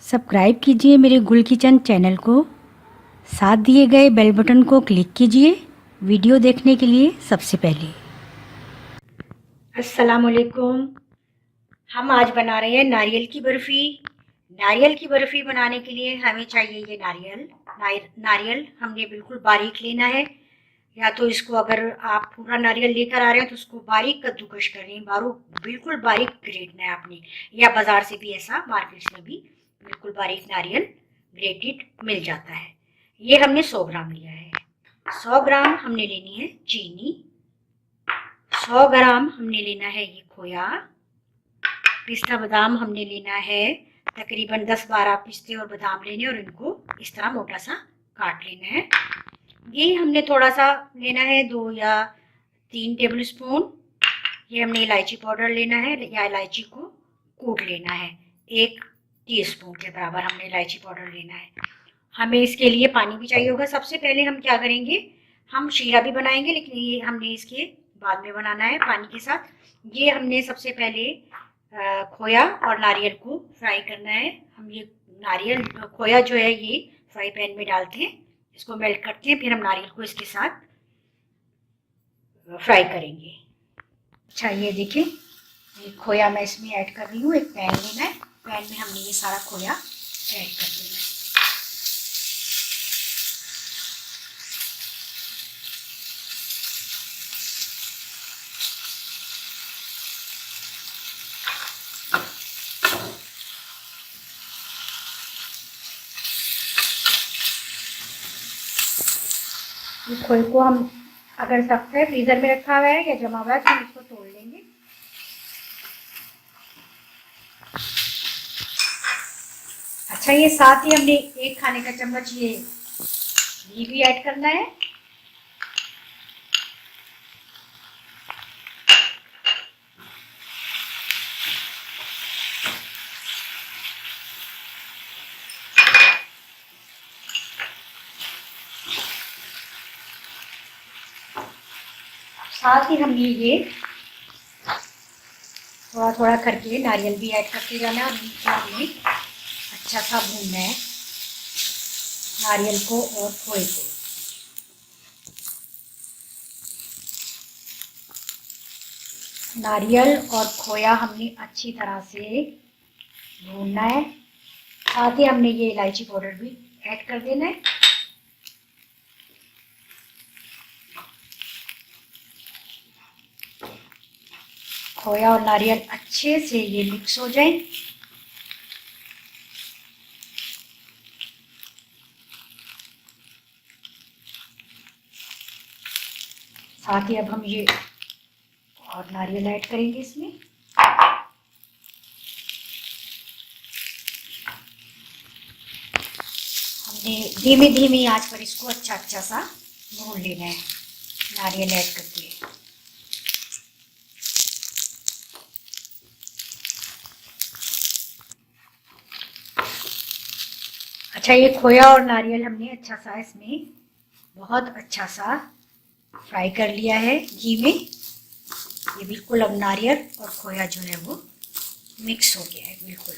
Subscribe कीजिए मेरे गुल किचन चैनल को। साथ दिए गए बेल बटन को क्लिक कीजिए वीडियो देखने के लिए सबसे पहले। अस्सलाम वालेकुम। हम आज बना रहे हैं नारियल की बर्फ़ी। नारियल की बर्फ़ी बनाने के लिए हमें चाहिए ये नारियल हमने बिल्कुल बारीक लेना है, या तो इसको अगर आप पूरा नारियल लेकर आ रहे हैं तो उसको बारीक कद्दूकश करें, बिल्कुल बारीक ग्रेटना है आपने, या बाज़ार से भी ऐसा मार्केट में भी बिल्कुल बारीक नारियल ग्रेटेड मिल जाता है। ये हमने 100 ग्राम लिया है। 100 ग्राम हमने लेनी है चीनी, 100 ग्राम हमने लेना है ये खोया, पिस्ता बादाम हमने लेना है तकरीबन 10-12 पिस्ते और बादाम लेने, और इनको इस तरह मोटा सा काट लेना है। ये हमने थोड़ा सा लेना है 2 या 3 टेबल स्पून। ये हमने इलायची पाउडर लेना है, या इलायची को कूट लेना है। 1 टीस्पून के बराबर हमने इलायची पाउडर लेना है। हमें इसके लिए पानी भी चाहिए होगा। सबसे पहले हम क्या करेंगे, हम शीरा भी बनाएंगे, लेकिन ये हमने इसके बाद में बनाना है पानी के साथ। ये हमने सबसे पहले खोया और नारियल को फ्राई करना है। हम ये खोया जो है ये फ्राई पैन में डालते हैं, इसको मेल्ट करते हैं, फिर हम नारियल को इसके साथ फ्राई करेंगे। अच्छा, ये देखिए ये खोया मैं इसमें ऐड कर रही हूँ। एक पैन लेना है, पैन में हमने ये सारा खोया ऐड कर देना है। खोए को हम अगर सख्त है फ्रीजर में रखा हुआ है या जमा हुआ है तो हम इसको तोड़ लेंगे। अच्छा, ये साथ ही हमने 1 खाने का चम्मच ये घी भी ऐड करना है। साथ ही हमने ये थोड़ा थोड़ा करके नारियल भी ऐड करते जाना है, और नीचे हमने अच्छा सा भूनना है नारियल को और खोए को। नारियल और खोया हमने अच्छी तरह से भूनना है। साथ ही हमने ये इलायची पाउडर भी ऐड कर देना है। खोया और नारियल अच्छे से ये मिक्स हो जाए। साथ ही अब हम ये और नारियल ऐड करेंगे इसमें। हमने धीमी धीमी आंच पर इसको अच्छा सा भून लेना है नारियल ऐड करके। अच्छा, ये खोया और नारियल हमने अच्छा सा इसमें बहुत अच्छा सा फ्राई कर लिया है घी में। ये बिल्कुल अब नारियल और खोया जो है वो मिक्स हो गया है बिल्कुल।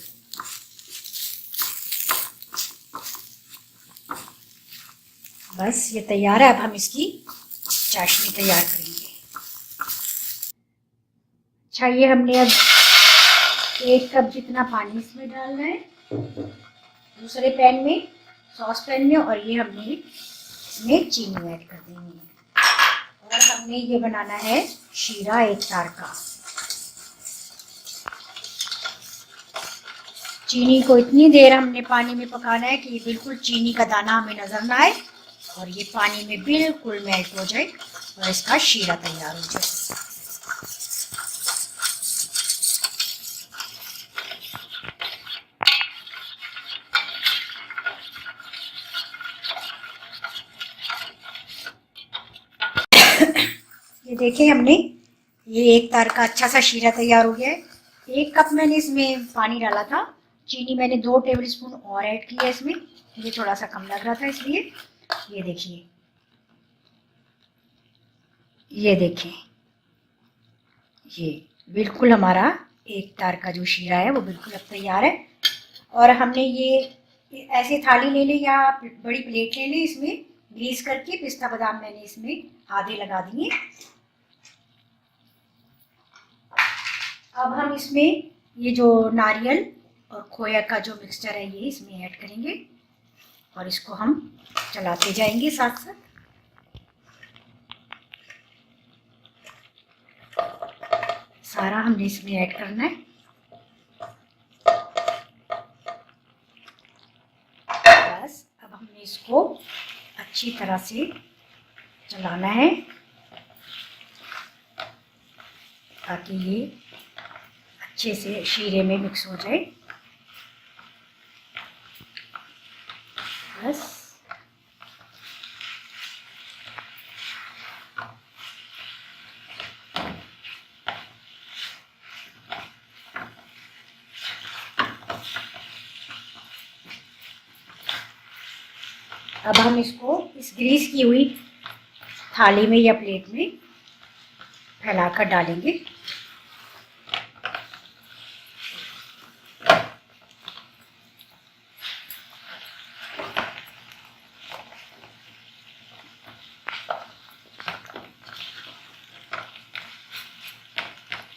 बस ये तैयार है। अब हम इसकी चाशनी तैयार करेंगे। अच्छा, ये हमने अब 1 कप जितना पानी इसमें डालना है दूसरे पैन में, सॉस पैन में, और ये हमने इसमें चीनी ऐड कर देनी है। और हमने ये बनाना है शीरा 1 तार का। चीनी को इतनी देर हमने पानी में पकाना है कि बिल्कुल चीनी का दाना हमें नजर ना आए और ये पानी में बिल्कुल मेल्ट हो जाए और इसका शीरा तैयार हो जाए। ये देखें, हमने ये 1 तार का अच्छा सा शीरा तैयार हो गया है। 1 कप मैंने इसमें पानी डाला था, चीनी मैंने 2 टेबल स्पून और ऐड किया इसमें। ये थोड़ा सा कम लग रहा था इसलिए। ये देखिए, ये देखें, ये बिल्कुल हमारा 1 तार का जो शीरा है वो बिल्कुल अब तैयार है। और हमने ये ऐसे थाली ले ली या बड़ी प्लेट ले ली, इसमें ग्रीस करके पिस्ता बादाम मैंने इसमें आधे लगा दिए। अब हम इसमें ये जो नारियल और खोया का जो मिक्सचर है ये इसमें ऐड करेंगे और इसको हम चलाते जाएंगे साथ साथ। सारा हमने इसमें ऐड करना है। बस अब हमने इसको अच्छी तरह से चलाना है ताकि ये अच्छे से शीरे में मिक्स हो जाए। बस अब हम इसको इस ग्रीस की हुई थाली में या प्लेट में फैलाकर डालेंगे।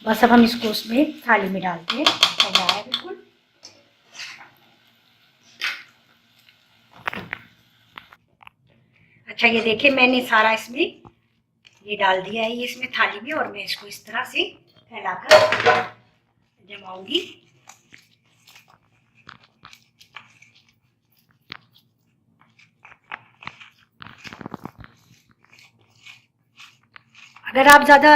बस अब हम इसको उसमें थाली में डालते हैं। तैयार है बिल्कुल। अच्छा ये देखिए मैंने सारा इसमें ये डाल दिया है ये इसमें थाली में, और मैं इसको इस तरह से फैलाकर जमाऊंगी। अगर आप ज़्यादा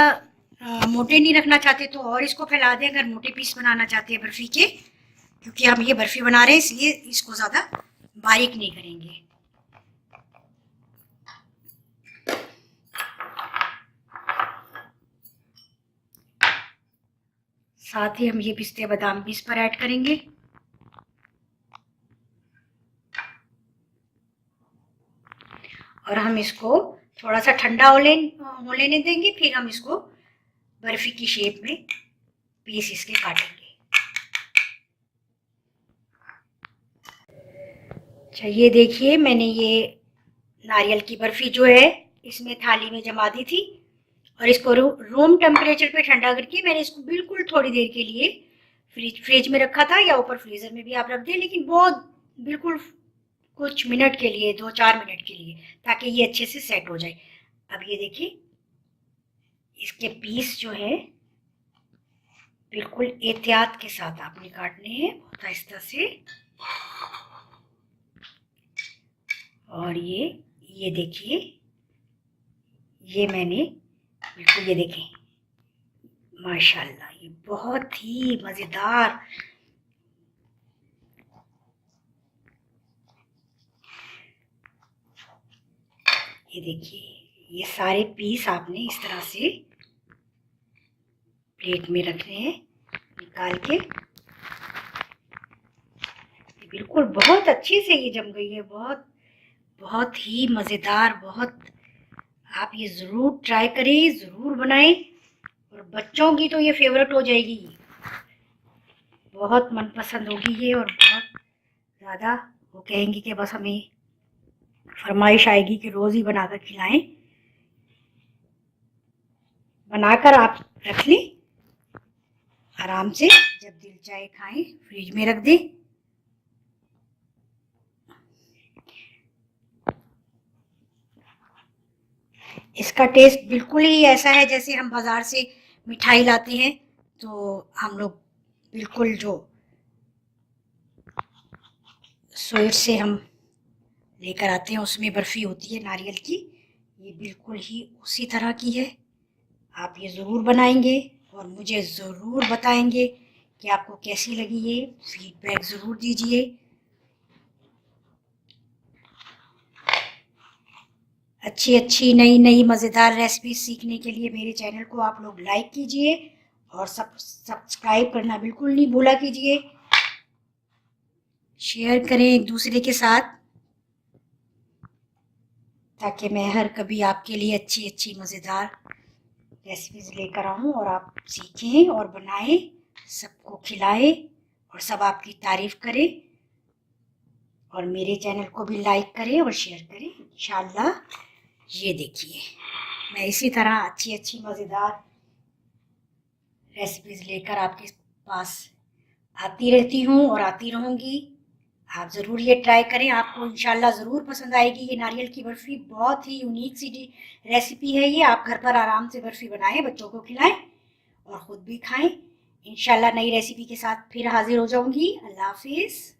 मोटे नहीं रखना चाहते तो और इसको फैला दें, अगर मोटे पीस बनाना चाहते हैं बर्फ़ी के, क्योंकि हम ये बर्फ़ी बना रहे हैं इसलिए इसको ज़्यादा बारीक नहीं करेंगे। साथ ही हम ये पिस्ते बादाम भी इस पर ऐड करेंगे। और हम इसको थोड़ा सा ठंडा हो लेने देंगे, फिर हम इसको बर्फी की शेप में पीस इसके काटेंगे। अच्छा ये देखिए मैंने ये नारियल की बर्फी जो है इसमें थाली में जमा दी थी और इसको रूम टेम्परेचर पे ठंडा करके मैंने इसको बिल्कुल थोड़ी देर के लिए फ्रिज में रखा था, या ऊपर फ्रीजर में भी आप रख दें, लेकिन बहुत बिल्कुल कुछ मिनट के लिए, 2-4 मिनट के लिए, ताकि ये अच्छे से सेट हो जाए। अब ये देखिए इसके पीस जो है बिल्कुल एहतियात के साथ आपने काटने हैं, बहुत आहिस्ता से। और ये देखिए ये मैंने बिल्कुल, ये देखें माशाल्लाह ये बहुत ही मज़ेदार। ये देखिए ये सारे पीस आपने इस तरह से प्लेट में रखने हैं निकाल के। बिल्कुल बहुत अच्छे से ये जम गई है, बहुत ही मज़ेदार। बहुत आप ये ज़रूर ट्राई करें, ज़रूर बनाएं, और बच्चों की तो ये फेवरेट हो जाएगी, बहुत मनपसंद होगी ये, और बहुत ज़्यादा वो कहेंगी कि बस हमें फरमाइश आएगी कि रोज़ ही बनाकर खिलाएं। बनाकर आप रख लें आराम से, जब दिल चाहे खाएं, फ्रिज में रख दें। इसका टेस्ट बिल्कुल ही ऐसा है जैसे हम बाज़ार से मिठाई लाते हैं, तो हम लोग बिल्कुल जो स्वीट से हम लेकर आते हैं उसमें बर्फ़ी होती है नारियल की, ये बिल्कुल ही उसी तरह की है। आप ये ज़रूर बनाएंगे और मुझे ज़रूर बताएंगे कि आपको कैसी लगी, ये फीडबैक ज़रूर दीजिए। अच्छी नई मज़ेदार रेसिपी सीखने के लिए मेरे चैनल को आप लोग लाइक कीजिए और सब्सक्राइब करना बिल्कुल नहीं भूला कीजिए। शेयर करें एक दूसरे के साथ, ताकि मैं हर कभी आपके लिए अच्छी मज़ेदार रेसिपीज़ लेकर आऊँ और आप सीखें और बनाएं, सबको खिलाएं और सब आपकी तारीफ़ करें। और मेरे चैनल को भी लाइक करें और शेयर करें इंशाल्लाह। ये देखिए, मैं इसी तरह अच्छी अच्छी मज़ेदार रेसिपीज़ लेकर आपके पास आती रहती हूँ और आती रहूँगी। आप ज़रूर ये ट्राई करें, आपको इंशाल्लाह ज़रूर पसंद आएगी। ये नारियल की बर्फ़ी बहुत ही यूनिक सी रेसिपी है। ये आप घर पर आराम से बर्फ़ी बनाएं, बच्चों को खिलाएं और ख़ुद भी खाएं। इंशाल्लाह नई रेसिपी के साथ फिर हाजिर हो जाऊंगी। अल्लाह हाफिज़।